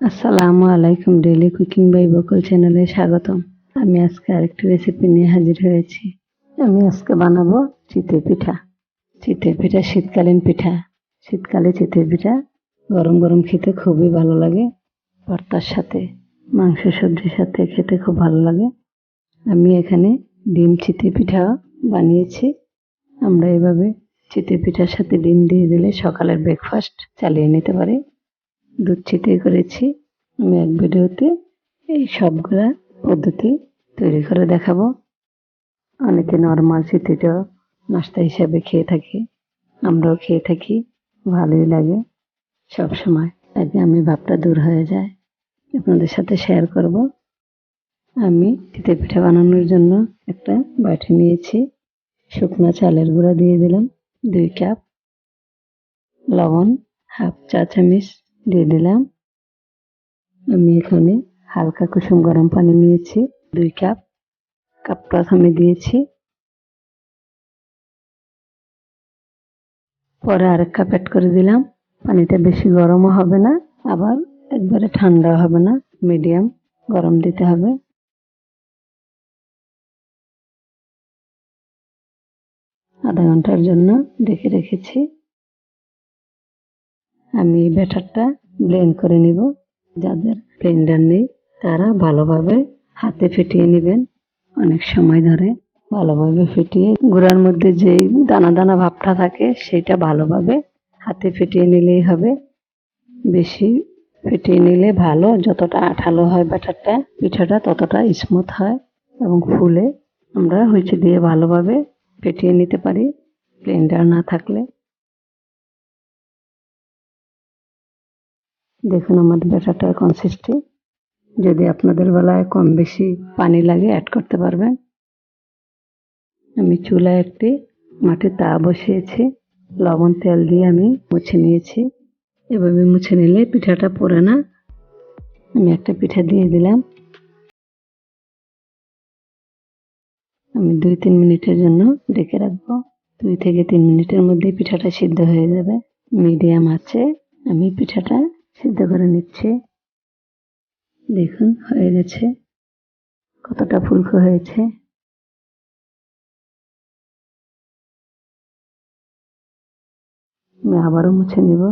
আসসালামু আলাইকুম। Daily cooking by বকুল চ্যানেলে স্বাগতম। আমি আজকে আরেকটি রেসিপি নিয়ে হাজির হয়েছি। আমি আজকে বানাবো চিতই পিঠা। চিতই পিঠা শীতকালীন পিঠা। শীতকালে চিতই পিঠা গরম গরম খেতে খুবই ভালো লাগে। ভর্তার সাথে, মাংস সবজির সাথে খেতে খুব ভালো লাগে। আমি এখানে ডিম চিতই পিঠা বানিয়েছি। আমরা এভাবে চিতই পিঠার সাথে ডিম দিয়ে দিলে সকালের ব্রেকফাস্ট চালিয়ে নিতে পারি। দুধ চিতই করেছি। আমি এক ভিডিওতে এই সবগুলা পদ্ধতি তৈরি করে দেখাবো। অনেকে নরমাল চিতইটা নাস্তা হিসাবে খেয়ে থাকে, আমরাও খেয়ে থাকি, ভালোই লাগে। সব সময় আগে আমি ভাবটা দূর হয়ে যায়, আপনাদের সাথে শেয়ার করব। আমি চিতই পিঠা বানানোর জন্য একটা বাটি নিয়েছি। শুকনো চালের গুঁড়া দিয়ে দিলাম 2 কাপ, লবণ হাফ চা চামচ দিয়ে দিলাম। আমি এখানে হালকা কুসুম গরম পানি নিয়েছি 2 কাপ। কাপ প্রথমে দিয়েছি, পরে আরেক কাপ অ্যাড করে দিলাম। পানিটা বেশি গরমও হবে না, আবার একবারে ঠান্ডা হবে না, মিডিয়াম গরম দিতে হবে। আধা ঘন্টার জন্য ঢেকে রেখেছি। আমি এই ব্যাটারটা ব্লেন্ড করে নিব। যাদের ব্লেন্ডার নেই তারা ভালোভাবে হাতে ফেটিয়ে নেবেন। অনেক সময় ধরে ভালোভাবে ফেটিয়ে গুঁড়ার মধ্যে যেই দানা দানা ভাবটা থাকে সেটা ভালোভাবে হাতে ফেটিয়ে নিলেই হবে। বেশি ফেটিয়ে নিলে ভালো, যতটা আঠালো হয় ব্যাটারটা, পিঠাটা ততটা স্মুথ হয় এবং ফুলে। আমরা হুইচি দিয়ে ভালোভাবে ফেটিয়ে নিতে পারি ব্লেন্ডার না থাকলে। দেখুন আমার ব্যাটারটার কনসিস্টেন্সি। যদি আপনাদের বেলায় কম বেশি পানি লাগে অ্যাড করতে পারবেন। আমি চুলায় একটি মাটির তাওয়া বসিয়েছি। লবণ তেল দিয়ে আমি মুছে নিয়েছি। এভাবে মুছে নিলে পিঠাটা পড়ে না। আমি একটা পিঠা দিয়ে দিলাম। আমি 2-3 মিনিটের জন্য ঢেকে রাখবো। 2 থেকে 3 মিনিটের মধ্যে পিঠাটা সিদ্ধ হয়ে যাবে। মিডিয়াম আছে আমি পিঠাটা সিদ্ধ করে নিচ্ছি। দেখুন হয়ে গেছে, কতটা ফুলকো হয়েছে। আমি আবারও মুছে নিব।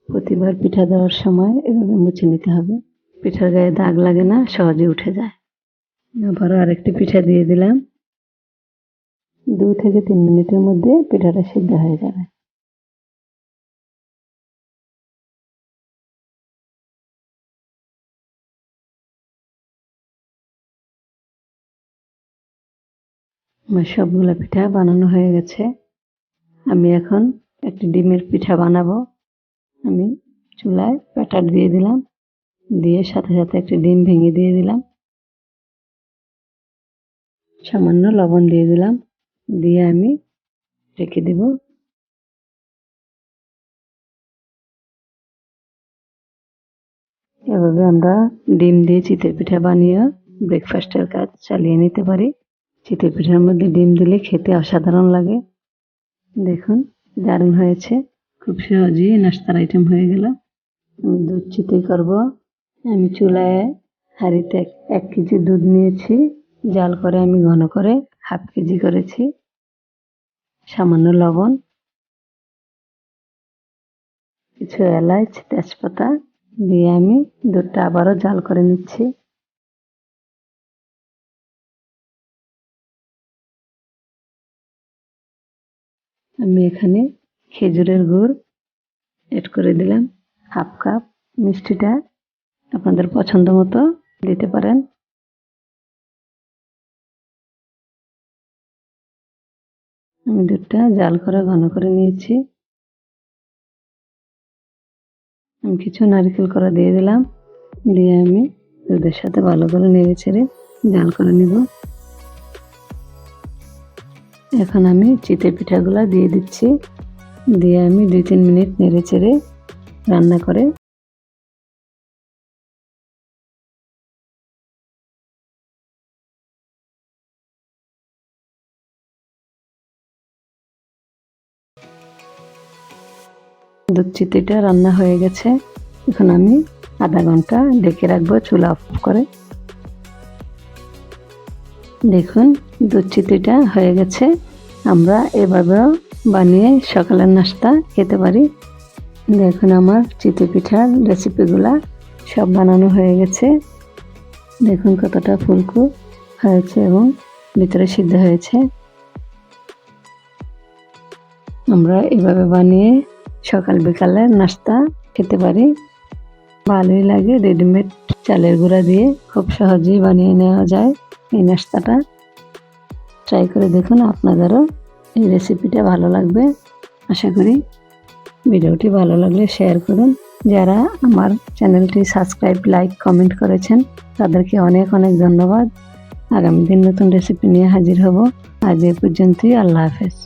প্রতিবার পিঠা দেওয়ার সময় এভাবে মুছে নিতে হবে, পিঠার গায়ে দাগ লাগে না, সহজে উঠে যায়। আবারও আরেকটি পিঠা দিয়ে দিলাম। 2 থেকে 3 মিনিটের মধ্যে পিঠাটা সিদ্ধ হয়ে যাবে। আমার সবগুলা পিঠা বানানো হয়ে গেছে। আমি এখন একটি ডিমের পিঠা বানাবো। আমি চুলায় ব্যাটার দিয়ে দিলাম, দিয়ে সাথে সাথে একটি ডিম ভেঙে দিয়ে দিলাম। সামান্য লবণ দিয়ে দিলাম, দিয়ে আমি রেখে দেব। এভাবে আমরা ডিম দিয়ে চিতই পিঠা বানিয়ে ব্রেকফাস্টের কাজ চালিয়ে নিতে পারি। চিতই পিঠার মধ্যে ডিম দিলে খেতে অসাধারণ লাগে। দেখুন দারুণ হয়েছে, খুব সহজেই নাস্তার আইটেম হয়ে গেল। আমি দুধ চিতই করব। আমি চুলায় হাঁড়িতে 1 কেজি দুধ নিয়েছি। জাল করে আমি ঘন করে হাফ কেজি করেছি। সামান্য লবণ, কিছু এলাচ, তেজপাতা দিয়ে আমি দুধটা আবারও জাল করে নিচ্ছি। আমি এখানে খেজুরের গুড় এড করে দিলাম হাফ কাপ। মিষ্টিটা আপনাদের পছন্দ মতো দিতে পারেন। আমি দুধটা জাল করে ঘন করে নিয়েছি। আমি কিছু নারকেল কোড়া দিয়ে দিলাম, দিয়ে আমি দুধের সাথে ভালো করে নেড়ে ছেড়ে জাল করে নিব। এখন আমি চিতই পিঠাগুলো দিয়ে দিচ্ছি, দিয়ে আমি 2-3 মিনিট নেড়ে চেড়ে রান্না করে দুধ চিতইটা রান্না হয়ে গেছে। এখন আমি আধা ঘন্টা ঢেকে রাখবো চুলা অফ করে। দেখুন দুধ চিতইটা হয়ে গেছে। আমরা এভাবেও বানিয়ে সকালের নাস্তা খেতে পারি। দেখুন আমার চিতই পিঠার রেসিপিগুলা সব বানানো হয়ে গেছে। দেখুন কতটা ফুলকো হয়েছে এবং ভিতরে সিদ্ধ হয়েছে। আমরা এভাবে বানিয়ে সকাল বিকালে নাস্তা খেতে পারি। ভালোই লাগে, রেডিমেড চালের গুঁড়া দিয়ে খুব সহজেই বানিয়ে নেওয়া যায় এই নাস্তাটা। ট্রাই করে দেখুন, আপনাদেরও এই রেসিপিটা ভালো লাগবে আশা করি। ভিডিওটি ভালো লাগলে শেয়ার করুন। যারা আমার চ্যানেলটি সাবস্ক্রাইব, লাইক, কমেন্ট করেছেন তাদেরকে অনেক অনেক ধন্যবাদ। আগামী দিন নতুন রেসিপি নিয়ে হাজির হব। আজ এ পর্যন্তই। আল্লাহ হাফেজ।